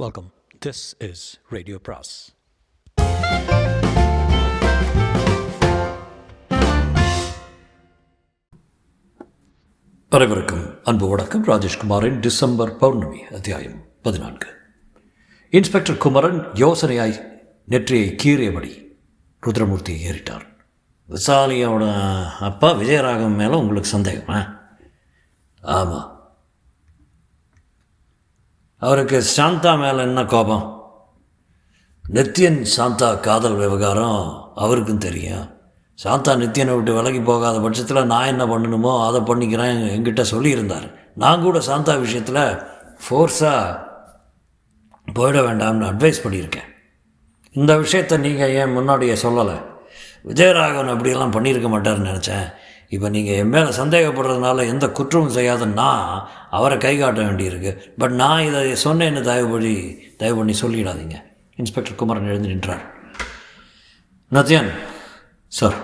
Welcome. This is Radio Pras. அனைவருக்கும் அன்பு வணக்கம். ராஜேஷ்குமாரின் டிசம்பர் பௌர்ணமி அத்தியாயம் 14. இன்ஸ்பெக்டர் குமரன் யோசனையாய் நெற்றியை கீறியபடி ருத்ரமூர்த்தியை ஏறிட்டார். விசாலியோட அப்பா விஜயராகவன் மேலே உங்களுக்கு சந்தேகமா? ஆமாம். அவருக்கு சாந்தா மேலே என்ன கோபம்? நித்யன் சாந்தா காதல் விவகாரம் அவருக்கும் தெரியும். சாந்தா நித்யனை விட்டு விலகி போகாத பட்சத்தில் நான் என்ன பண்ணணுமோ அதை பண்ணிக்கிறேன் என்கிட்ட சொல்லியிருந்தார். நான் கூட சாந்தா விஷயத்தில் ஃபோர்ஸாக போயிட வேண்டாம்னு அட்வைஸ் பண்ணியிருக்கேன். இந்த விஷயத்தை நீங்கள் ஏன் முன்னாடியே சொல்லலை? விஜயராகவன் அப்படியெல்லாம் பண்ணியிருக்க மாட்டார்னு நினச்சேன். இப்போ நீங்கள் என் மேலே சந்தேகப்படுறதுனால எந்த குற்றமும் செய்யாதுன்னா அவரை கை காட்ட வேண்டியிருக்கு. பட் நான் இதை சொன்னேன்னு தயவு பண்ணி சொல்லிடாதீங்க. இன்ஸ்பெக்டர் குமரன் எழுந்து நின்றார். நத்யன் சார்,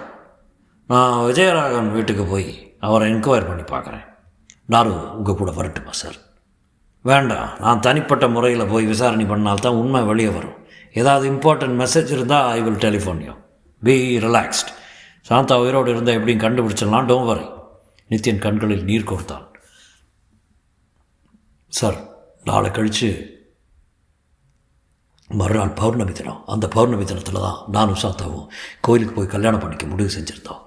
நான் விஜயராகவன் வீட்டுக்கு போய் அவரை என்கொயர் பண்ணி பார்க்குறேன். நாரு உங்கள் கூட வரட்டுமா சார்? வேண்டாம், நான் தனிப்பட்ட முறையில் போய் விசாரணை பண்ணால்தான் உண்மை வெளியே வரும். ஏதாவது இம்பார்ட்டன்ட் மெசேஜ் இருந்தால் I will telephone you. Be relaxed. Santha உயிரோடு இருந்தால் எப்படியும் கண்டுபிடிச்சிடலாம். Don't worry. நித்யன் கண்களில் நீர் கோர்த்தான். சார், நாளை கழித்து மறுநாள் பௌர்ணமி தினம். அந்த பௌர்ணமி தினத்தில் தான் நானும் சாந்தாவும் கோயிலுக்கு போய் கல்யாணம் பண்ணிக்க முடிவு செஞ்சுருந்தோம்.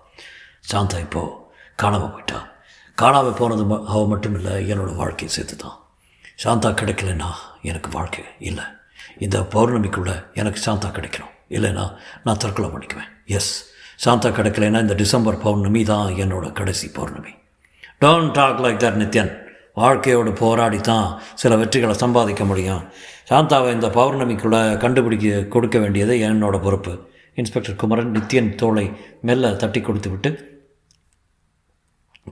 சாந்தா இப்போது காணாமல் போயிட்டா. காணாமல் போனது அவள் மட்டும் இல்லை, என்னோடய வாழ்க்கையை சேர்த்து தான். சாந்தா கிடைக்கலன்னா எனக்கு வாழ்க்கை இல்லை. இந்த பௌர்ணமிக்குள்ளே எனக்கு சாந்தா கிடைக்கணும், இல்லைன்னா நான் தற்கொலை பண்ணிக்குவேன். எஸ், சாந்தா கிடைக்கலைன்னா இந்த டிசம்பர் பௌர்ணமி தான் என்னோடய கடைசி பௌர்ணமி. Don't talk like that Nithyan. வாழ்க்கையோடு போராடி தான் சில வெற்றிகளை சம்பாதிக்க முடியும். சாந்தாவை இந்த பௌர்ணமிக்குள்ளே கொடுக்க வேண்டியது என்னோட பொறுப்பு. இன்ஸ்பெக்டர் குமரன் நித்யன் தோளை மெல்ல தட்டி கொடுத்து விட்டு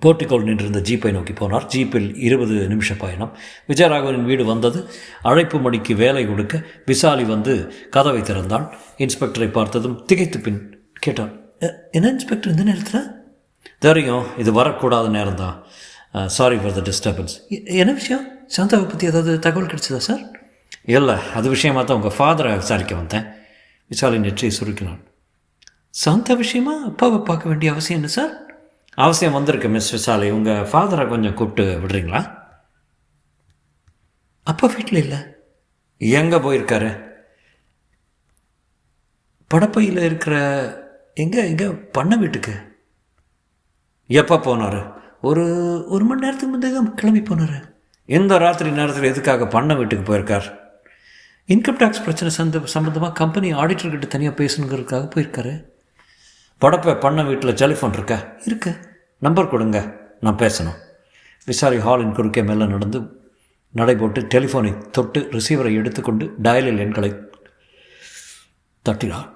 போர்ட்டிகோல் நின்றிருந்த ஜீப்பை நோக்கி போனார். ஜீப்பில் 20 நிமிஷ பயணம். விஜயராகவனின் வீடு வந்தது. அழைப்பு மணிக்கு வேலை கொடுக்க விசாலி வந்து கதவை திறந்தாள். இன்ஸ்பெக்டரை பார்த்ததும் திகைத்து பின் கேட்டாள், என்ன இன்ஸ்பெக்டர் இந்த நேரத்தில்? தெரியும், இது வரக்கூடாத நேரம்தான். Sorry for the disturbance. என்ன விஷயம்? சாந்தாவை பற்றி ஏதாவது தகவல் கிடைச்சதா சார்? இல்லை, அது விஷயமாக தான் உங்கள் ஃபாதரை விசாரிக்க வந்தேன். விசாலி நெற்றியை சுருக்கினான். சாந்தா விஷயமா அப்பாவை பார்க்க வேண்டிய அவசியம் என்ன சார்? அவசியம் வந்திருக்கு மிஸ் விசாலி. உங்கள் ஃபாதரை கொஞ்சம் கூப்பிட்டு விடுறீங்களா? அப்பா வீட்டில் இல்லை. எங்கே போயிருக்காரு? படப்பையில் இருக்கிற எங்கே பண்ண வீட்டுக்கு. எப்போ போனார்? ஒரு மணி நேரத்துக்கு முந்தைய தான் கிளம்பி போனார். இந்த ராத்திரி நேரத்தில் எதுக்காக பண்ண வீட்டுக்கு போயிருக்கார்? இன்கம் டேக்ஸ் பிரச்சனை சம்மந்தமாக கம்பெனி ஆடிட்டர்கிட்ட தனியாக பேசணுங்கிறதுக்காக போயிருக்காரு. படப்பை பண்ண வீட்டில் டெலிஃபோன் இருக்கா? இருக்கு. நம்பர் கொடுங்க, நான் பேசணும். விசாரி ஹாலின் குறுக்கே மேலே நடந்து நடைபோட்டு டெலிஃபோனை தொட்டு ரிசீவரை எடுத்துக்கொண்டு டயலில் எண்களை தட்டினார்.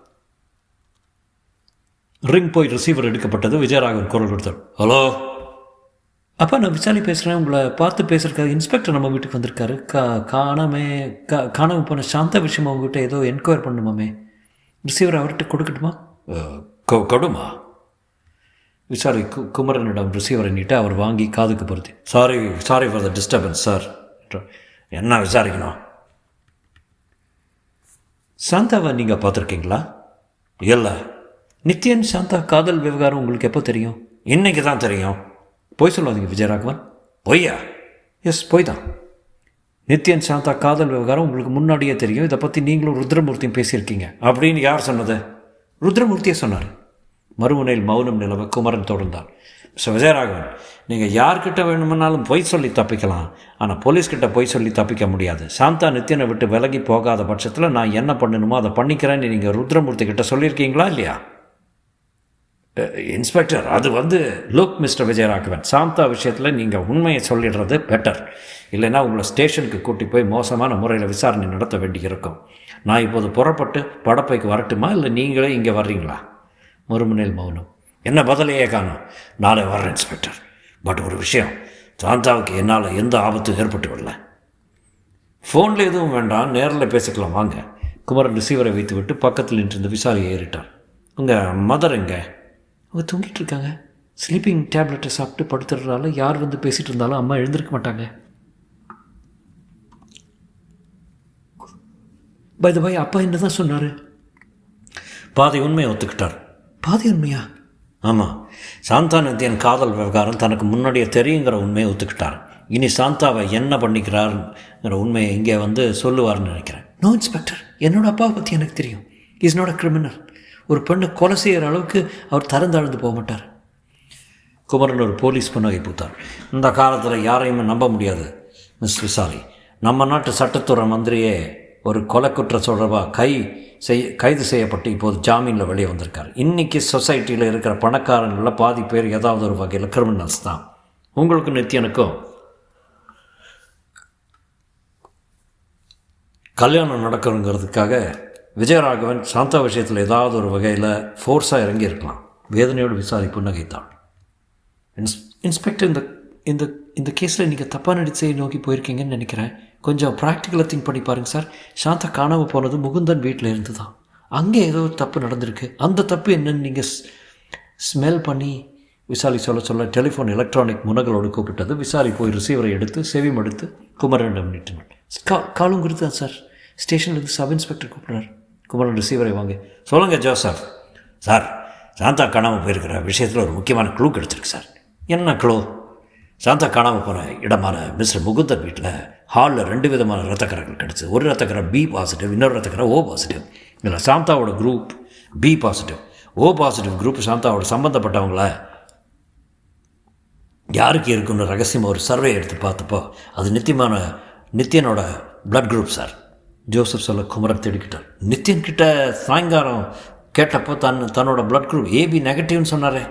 ரிங் போய் ரிசீவர் எடுக்கப்பட்டது. விஜயராகவன் குரல் கொடுத்தார். ஹலோ அப்பா, நான் விசாலி பேசுகிறேன். உங்களை பார்த்து பேசுகிறதுக்காக இன்ஸ்பெக்டர் நம்ம வீட்டுக்கு வந்திருக்காரு. காணாமல் போன சாந்தா விஷயமா உங்ககிட்ட ஏதோ என்கொயர் பண்ணணுமாமே. ரிசீவர் அவர்கிட்ட கொடுக்கட்டுமா? கொடுமா. விசாரி குமரனிடம் ரிசீவரை நீட்டு அவர் வாங்கி காதுக்கு பொருத்தி, sorry for the disturbance sir. என்ன விசாரிக்கணும்? சாந்தாவை நீங்கள் பார்த்துருக்கீங்களா? இல்லை. நித்யன் சாந்தா காதல் விவகாரம் உங்களுக்கு எப்போ தெரியும்? இன்றைக்கி தான் தெரியும். பொய் சொல்லாதீங்க விஜயராகவன். பொய்யா? எஸ், பொய் தான். நித்யன் சாந்தா காதல் விவகாரம் உங்களுக்கு முன்னாடியே தெரியும். இதை பற்றி நீங்களும் ருத்ரமூர்த்தியும் பேசியிருக்கீங்க. அப்படின்னு யார் சொன்னது? ருத்ரமூர்த்தியே சொன்னார். மறுமுனையில் மௌனம் நிலவ குமரன் தொடர்ந்தார். விஜயராகவன், நீங்கள் யார்கிட்ட வேணுமென்னாலும் பொய் சொல்லி தப்பிக்கலாம், ஆனால் போலீஸ்கிட்ட பொய் சொல்லி தப்பிக்க முடியாது. சாந்தா நித்யனை விட்டு விலகி போகாத பட்சத்தில் நான் என்ன பண்ணணுமோ அதை பண்ணிக்கிறேன்னு நீங்கள் ருத்ரமூர்த்தி கிட்ட சொல்லியிருக்கீங்களா இல்லையா? இன்ஸ்பெக்டர், அது லுக் மிஸ்டர் விஜயராகவன், சாந்தா விஷயத்தில் நீங்கள் உண்மையை சொல்லிடுறது பெட்டர். இல்லைன்னா உங்களை ஸ்டேஷனுக்கு கூட்டி போய் மோசமான முறையில் விசாரணை நடத்த வேண்டியிருக்கும். நான் இப்போது புறப்பட்டு படப்பைக்கு வரட்டுமா, இல்லை நீங்களே இங்கே வர்றீங்களா? மறுமுனையில் மௌனம். என்ன பதிலையே காணும்? நாளை வர்றேன் இன்ஸ்பெக்டர். பட் ஒரு விஷயம், சாந்தாவுக்கு என்னால் எந்த ஆபத்தும் ஏற்பட்டு வரல. ஃபோனில் எதுவும் வேண்டாம், நேரில் பேசிக்கலாம் வாங்க. குமரன் ரிசீவரை வைத்து விட்டு பக்கத்தில் நின்றிருந்த விசாரியை ஏறிட்டார். உங்கள் மதர் எங்கே? அவங்க தூங்கிட்டு இருக்காங்க. ஸ்லீப்பிங் டேப்லெட்டை சாப்பிட்டு படுத்துறதுனால யார் பேசிகிட்டு இருந்தாலும் அம்மா எழுந்திருக்க மாட்டாங்க. பை த பை அப்பா என்ன தான் சொன்னார்? பாதி உண்மையை ஒத்துக்கிட்டார். பாதி உண்மையா? ஆமாம், சாந்தா நித்யன் காதல் விவகாரம் தனக்கு முன்னாடியே தெரியுங்கிற உண்மையை ஒத்துக்கிட்டார். இனி சாந்தாவை என்ன பண்ணிக்கிறாருங்கிற உண்மையை இங்கே வந்து சொல்லுவார்னு நினைக்கிறேன். நோ இன்ஸ்பெக்டர், என்னோடய அப்பாவை பற்றி எனக்கு தெரியும். Is not a criminal. ஒரு பெண்ணை கொலை செய்கிற அளவுக்கு அவர் தரந்தாழ்ந்து போக மாட்டார். குமரன் ஒரு போலீஸ் புன்னகை பூத்தார். இந்த காலத்தில் யாரையுமே நம்ப முடியாது மிஸ் விசாலி. நம்ம நாட்டு சட்டத்துறை மந்திரியே ஒரு கொலை குற்ற தொடர்பாக கைது செய்யப்பட்டு இப்போது ஜாமீனில் வெளியே வந்திருக்கார். இன்றைக்கி சொசைட்டியில் இருக்கிற பணக்காரங்களில் பாதி பேர் ஏதாவது ஒரு வகையில் கிரிமினல்ஸ் தான். உங்களுக்கு நித்யனுக்கும் கல்யாணம் நடக்கணுங்கிறதுக்காக விஜயராகவன் சாந்தா விஷயத்தில் ஏதாவது ஒரு வகையில் ஃபோர்ஸாக இறங்கி இருக்கலாம். வேதனையோடு விசாரி புன்னகைத்தான். இன்ஸ்பெக்டர், இந்த இந்த கேஸில் நீங்கள் தப்பான திசையை நோக்கி போயிருக்கீங்கன்னு நினைக்கிறேன். கொஞ்சம் ப்ராக்டிக்கலாக திங்க் பண்ணி பாருங்கள் சார். சாந்தா காணாமல் போனது முகுந்தன் வீட்டில் இருந்து தான். அங்கே ஏதோ ஒரு தப்பு நடந்திருக்கு. அந்த தப்பு என்னன்னு நீங்கள் ஸ்மெல் பண்ணி விசாரி சொல்ல டெலிஃபோன் எலக்ட்ரானிக் முனகளோடு கூப்பிட்டது. விசாரி போய் ரிசீவரை எடுத்து செவிம் எடுத்து குமரனிடம் நீட்டினான். காலும் கொடுத்து தான் சார். ஸ்டேஷன்லேருந்து சப் இன்ஸ்பெக்டர் கூப்பிட்றாரு. குமரன் ரிசீவரை வாங்க. சொல்லுங்கள் ஜோசப். சார், சாந்தா காணாமல் போயிருக்கிற விஷயத்தில் ஒரு முக்கியமான க்ளூ கிடச்சிருக்கு சார். என்ன க்ளூ? சாந்தா காணாமல் போன இடமான மிஸ்டர் முகுந்தன் வீட்டில் ஹாலில் 2 விதமான ரத்தக்கரைகள் கிடச்சி. ஒரு ரத்தக்கரை பி பாசிட்டிவ், இன்னொரு ரத்தக்கரை ஓ பாசிட்டிவ். இதில் சாந்தாவோட group B positive. O positive group சாந்தாவோட சம்மந்தப்பட்டவங்கள யாருக்கு இருக்குன்னு ரகசியமாக ஒரு சர்வே எடுத்து பார்த்தப்போ அது நித்யனோட பிளட் குரூப் சார். ஜோசப் சொல்ல குமரன் தேடிக்கிட்டார். நித்யன்கிட்ட சாயங்காலம் கேட்டப்போ தன்னோட பிளட் குரூப் ஏபி நெகட்டிவ்னு சொன்னாரே,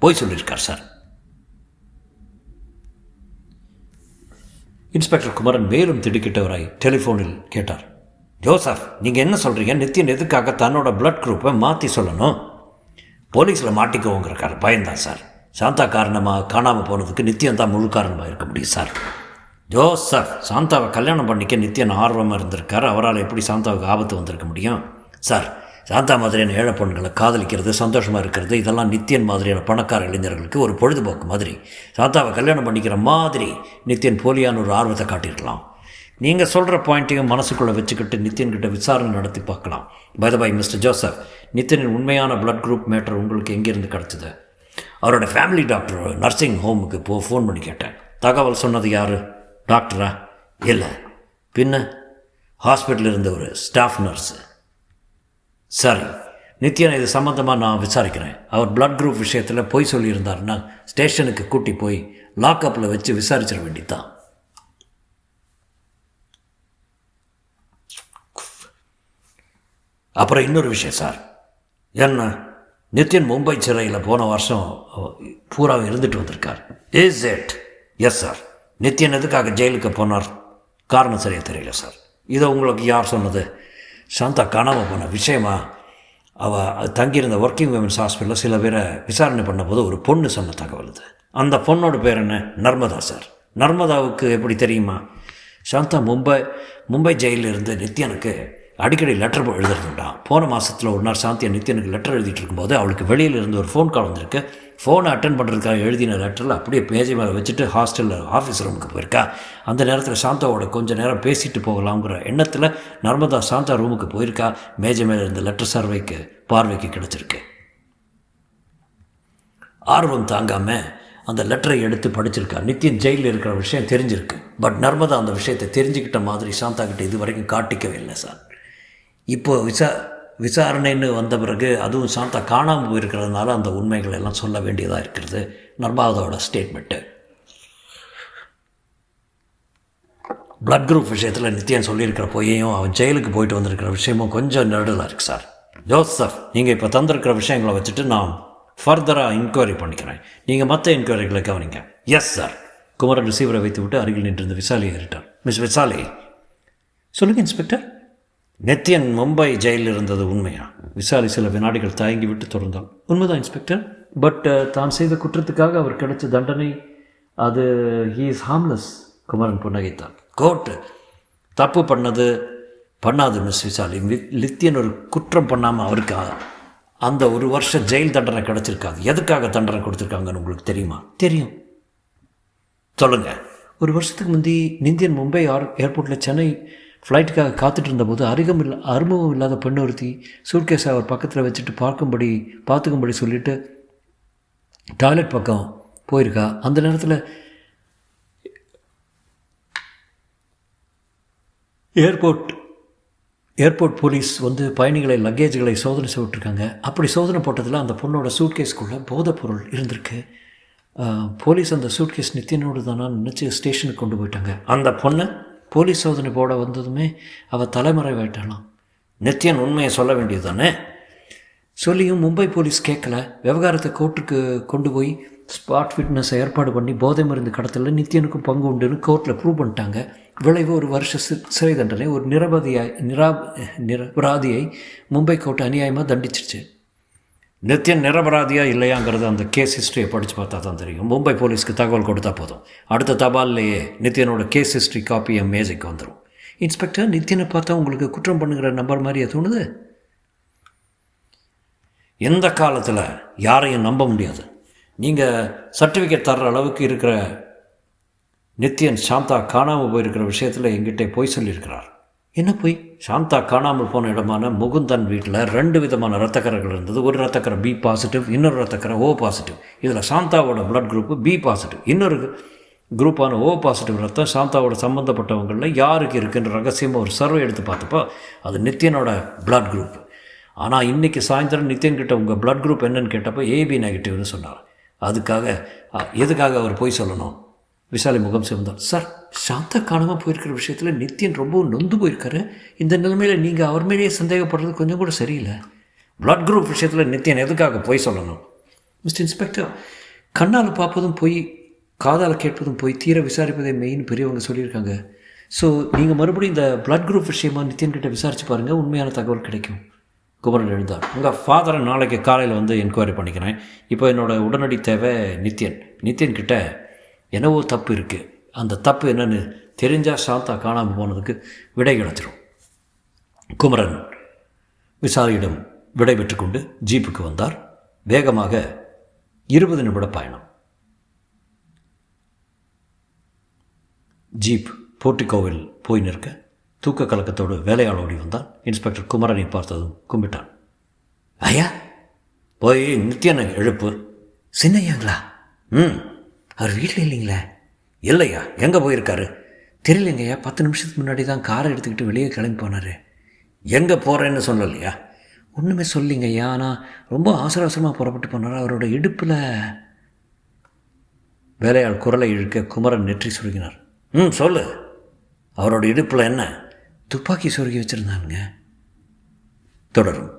போய் சொல்லியிருக்கார் சார். இன்ஸ்பெக்டர் குமரன் மேலும் திடுக்கிட்டவராய் டெலிஃபோனில் கேட்டார். ஜோசப், நீங்கள் என்ன சொல்கிறீங்க? நித்யன் எதுக்காக தன்னோட பிளட் குரூப்பை மாற்றி சொல்லணும்? போலீஸில் மாட்டிக்குவோங்கிறக்கார பயந்தான் சார். சாந்தா காரணமாக காணாமல் போனதுக்கு நித்யன் தான் முழு காரணமாக இருக்க முடியும் சார். ஜோசப், சாந்தாவை கல்யாணம் பண்ணிக்க நித்யன் ஆர்வமாக இருந்திருக்கார். அவரால் எப்படி சாந்தாவுக்கு ஆபத்து வந்திருக்க முடியும்? சார், சாந்தா மாதிரியான ஏழை பொண்ணுகளை காதலிக்கிறது, சந்தோஷமாக இருக்கிறது, இதெல்லாம் நித்யன் மாதிரியான பணக்கார இளைஞர்களுக்கு ஒரு பொழுதுபோக்கு மாதிரி. சாந்தாவை கல்யாணம் பண்ணிக்கிற மாதிரி நித்யன் போலியான ஒரு ஆர்வத்தை காட்டியிருக்கலாம். நீங்கள் சொல்கிற பாயிண்ட்டையும் மனசுக்குள்ளே வச்சுக்கிட்டு நித்யன்கிட்ட விசாரணை நடத்தி பார்க்கலாம். By the by mister Joseph, நித்யனின் உண்மையான பிளட் குரூப் மேட்டர் உங்களுக்கு எங்கேருந்து கிடச்சிது? அவரோட ஃபேமிலி டாக்டர் நர்சிங் ஹோமுக்கு ஃபோன் பண்ணி கேட்டேன். தகவல் சொன்னது யார்? டாக்டரா? இல்லை, பின்ன ஹாஸ்பிட்டலில் இருந்த ஒரு ஸ்டாஃப் நர்ஸு. சரி, நித்யன் இது சம்மந்தமாக நான் விசாரிக்கிறேன். அவர் பிளட் குரூப் விஷயத்தில் பொய் சொல்லியிருந்தாருன்னா ஸ்டேஷனுக்கு கூட்டி போய் லாக்அப்பில் வச்சு விசாரிச்சிட வேண்டியதுதான். அப்புறம் இன்னொரு விஷயம் சார். என்ன? நித்யன் மும்பை சிறையில் போன வருஷம் பூரா இருந்துட்டு வந்திருக்கார். Is it? Yes sir. Nithyan எதுக்காக ஜெயிலுக்கு போனார்? காரணம் சரியாக தெரியல சார். இதை உங்களுக்கு யார் சொன்னது? சாந்தா காணாமல் போன விஷயமா அவள் தங்கியிருந்த ஒர்க்கிங் விமென்ஸ் ஹாஸ்பிட்டலில் சில பேரை விசாரணை பண்ணும்போது ஒரு பொண்ணு சொன்ன தகவல் இது. அந்த பொண்ணோட பேர் என்ன? நர்மதா சார். நர்மதாவுக்கு எப்படி தெரியுமா? சாந்தா மும்பை ஜெயிலில் இருந்து நித்யனுக்கு அடிக்கடி லெட்டர் எழுதுறதுண்டான். போன மாதத்தில் ஒரு நாள் சாந்தியா நித்யனுக்கு லெட்டர் எழுதிட்டு இருக்கும்போது அவளுக்கு வெளியில் இருந்து ஒரு ஃபோன் கால் வந்திருக்கு. ஃபோனை அட்டன் பண்ணுறதுக்காக எழுதின லெட்டரில் அப்படியே பேஜை மேலே வச்சுட்டு ஹாஸ்டலில் ஆஃபீஸ் ரூமுக்கு போயிருக்கா. அந்த நேரத்தில் சாந்தாவோட கொஞ்சம் நேரம் பேசிட்டு போகலாங்கிற எண்ணத்தில் நர்மதா சாந்தா ரூமுக்கு போயிருக்கா. மேஜை மேலே இருந்த லெட்டர் பார்வைக்கு கிடச்சிருக்கு. ஆர்வம் தாங்காமல் அந்த லெட்டரை எடுத்து படிச்சிருக்கா. நித்யன் ஜெயிலில் இருக்கிற விஷயம் தெரிஞ்சிருக்கு. பட் நர்மதா அந்த விஷயத்தை தெரிஞ்சுக்கிட்ட மாதிரி சாந்தா கிட்ட இது வரைக்கும் காட்டிக்கவே இல்லை சார். இப்போது விசாரணைன்னு வந்த பிறகு அதுவும் சாந்தா காணாமல் போயிருக்கிறதுனால அந்த உண்மைகள் எல்லாம் சொல்ல வேண்டியதாக இருக்கிறது. நர்மதாவோட ஸ்டேட்மெண்ட்டு. பிளட் குரூப் விஷயத்தில் நித்யன் சொல்லியிருக்கிற பொய்யையும் அவன் ஜெயிலுக்கு போயிட்டு வந்திருக்கிற விஷயமும் கொஞ்சம் நெருடலாக இருக்குது சார். ஜோசப், நீங்கள் இப்போ தந்திருக்கிற விஷயங்களை வச்சுட்டு நான் ஃபர்தராக என்கொயரி பண்ணிக்கிறேன். நீங்கள் மற்ற என்கொயரிகளை கவனிங்க. Yes sir. குமரன் ரிசீவரை வைத்து விட்டு அருகில் நின்றிருந்த விசாலி ஏறிட்டார். மிஸ் விசாலி. சொல்லுங்கள் இன்ஸ்பெக்டர். நித்யன் மும்பை ஜெயிலில் இருந்தது உண்மையா? விசாலி சில வினாடிகள் தயங்கி விட்டு தொடர்ந்தாள். உண்மைதான் இன்ஸ்பெக்டர். பட் தான் செய்த குற்றத்துக்காக அவர் கிடைச்ச தண்டனை அது ஹீ இஸ் ஹார்ம்லெஸ். குமரன் புன்னகைத்தான். கோர்ட்டு தப்பு பண்ணாது மிஸ் விசாலி. நித்யன் ஒரு குற்றம் பண்ணாமல் அவருக்கு அந்த 1 வருஷம் ஜெயில் தண்டனை கிடச்சிருக்காது. எதுக்காக தண்டனை கொடுத்துருக்காங்கன்னு உங்களுக்கு தெரியுமா? தெரியும். சொல்லுங்கள். 1 வருஷத்துக்கு முந்தி நித்யன் மும்பை ஏர்போர்ட்டில் சென்னை ஃப்ளைட்டுக்காக காத்துட்டு இருந்தபோது அறிமுகம் இல்லாத பெண் ஒருத்தி சூட்கேஸை அவர் பக்கத்தில் வச்சுட்டு பார்த்துக்கும்படி சொல்லிவிட்டு டாய்லெட் பக்கம் போயிருக்கா. அந்த நேரத்தில் ஏர்போர்ட் போலீஸ் வந்து பயணிகளை லக்கேஜ்களை சோதனை செய்விட்ருக்காங்க. அப்படி சோதனை போட்டதில் அந்த பொண்ணோட சூட்கேஸ்க்குள்ளே போதைப்பொருள் இருந்திருக்கு. போலீஸ் அந்த சூட்கேஸ் நித்தியனோடு தானா நினச்சி ஸ்டேஷனுக்கு கொண்டு போயிட்டாங்க. அந்த பொண்ணை போலீஸ் சோதனை போட வந்ததுமே அவள் தலைமறைவாயிட்டாலாம். நித்தியன் உண்மையை சொல்ல வேண்டியது தானே? சொல்லியும் மும்பை போலீஸ் கேட்கல. விவகாரத்தை கோர்ட்டுக்கு கொண்டு போய் ஸ்பாட் ஃபிட்னஸை ஏற்பாடு பண்ணி போதை மருந்து கடத்தலில் நித்தியனுக்கும் பங்கு உண்டுன்னு கோர்ட்டில் ப்ரூவ் பண்ணிட்டாங்க. விளைவு ஒரு வருஷ சிறை தண்டனை. ஒரு நிரபராதியை மும்பை கோர்ட்டு அநியாயமாக தண்டிச்சிருச்சு. நித்தியன் நிரபராதியா இல்லையாங்கிறது அந்த கேஸ் ஹிஸ்ட்ரியை படித்து பார்த்தா தான் தெரியும். மும்பை போலீஸ்க்கு தகவல் கொடுத்தா போதும், அடுத்த தபால்லையே நித்தியனோட கேஸ் ஹிஸ்ட்ரி காப்பி என் மேஜைக்கு வந்துடும். இன்ஸ்பெக்டர், நித்தியனை பார்த்தா உங்களுக்கு குற்றம் பண்ணுங்கிற நம்பர் மாதிரியே தோணுது. எந்த காலத்தில் யாரையும் நம்ப முடியாது. நீங்கள் சர்டிஃபிகேட் தர்ற அளவுக்கு இருக்கிற நித்தியன் சாந்தா காணாமல் போயிருக்கிற விஷயத்தில் எங்கிட்டே போய் சொல்லியிருக்கிறார். என்ன போய்? சாந்தா காணாமல் போன இடமான முகுந்தன் வீட்டில் 2 விதமான இரத்தக்கரைகள் இருந்தது. ஒரு இரத்தக்கரை பி பாசிட்டிவ், இன்னொரு இரத்தக்கரை ஓ பாசிட்டிவ். இதில் சாந்தாவோட பிளட் குரூப்பு பி பாசிட்டிவ். இன்னொரு குரூப்பான ஓ பாசிட்டிவ் ரத்தம் சாந்தாவோட சம்மந்தப்பட்டவங்களில் யாருக்கு இருக்குன்ற ரகசியமாக ஒரு சர்வே எடுத்து பார்த்தப்போ அது நித்தியனோட பிளட் குரூப். ஆனால் இன்றைக்கி சாயந்தரம் நித்தியன் கிட்ட உங்கள் பிளட் குரூப் என்னன்னு கேட்டப்போ ஏபி நெகட்டிவ்னு சொன்னார். எதுக்காக அவர் போய் சொல்லணும்? விசாலி முகம் சிவந்தார். சார், சாந்தா காணாமல் போயிருக்கிற விஷயத்தில் நித்தியன் ரொம்ப நொந்து போயிருக்காரு. இந்த நிலைமையில் நீங்கள் அவர் மேலேயே சந்தேகப்படுறது கொஞ்சம் கூட சரியில்லை. பிளட் குரூப் விஷயத்தில் நித்தியன் எதுக்காக போய் சொல்லணும்? மிஸ்டர் இன்ஸ்பெக்டர், கண்ணால் பார்ப்பதும் போய் காதால் கேட்பதும் போய் தீர விசாரிப்பதே மெயின் பெரியவங்க சொல்லியிருக்காங்க. ஸோ நீங்கள் மறுபடியும் இந்த பிளட் குரூப் விஷயமாக நித்தியன்கிட்ட விசாரித்து பாருங்கள், உண்மையான தகவல் கிடைக்கும். குமரன் எழுந்தார். உங்கள் ஃபாதரை நாளைக்கு காலையில் வந்து என்கொயரி பண்ணிக்கிறேன். இப்போ என்னோடய உடனடி தேவை நித்தியன்கிட்ட என்னவோ தப்பு இருக்குது. அந்த தப்பு என்னன்னு தெரிஞ்சால் சாந்தா காணாமல் போனதுக்கு விடை கிடச்சிரும். குமரன் விசாரியிடம் விடை பெற்று கொண்டு ஜீப்புக்கு வந்தார். வேகமாக 20 நிமிட பயணம். ஜீப் போர்ட்டிகோவில் போய் நிற்க தூக்க கலக்கத்தோடு வேலையாளோடி வந்தான். இன்ஸ்பெக்டர் குமரனை பார்த்ததும் கும்பிட்டான். ஐயா, போய் நித்தியனை எழுப்பு. சின்னையாங்களா? அவர் வீட்டில் இல்லைங்களே? இல்லையா? எங்கே போயிருக்காரு? தெரியலைங்கய்யா. 10 நிமிஷத்துக்கு முன்னாடி தான் காரை எடுத்துக்கிட்டு வெளியே கிளம்பி போனார். எங்கே போகிறேன்னு சொல்லலையா? ஒன்றுமே சொல்லிங்கய்யா. ஆனால் ரொம்ப அவசரமாக புறப்பட்டு போனார். அவரோட இடுப்பில். வேலையாள் குரலை இழுக்க குமரன் நெற்றி சுருங்கினார். சொல்லு. அவரோட இடுப்பில் என்ன? துப்பாக்கி சொருகி வச்சுருந்தாங்க. தொடரும்.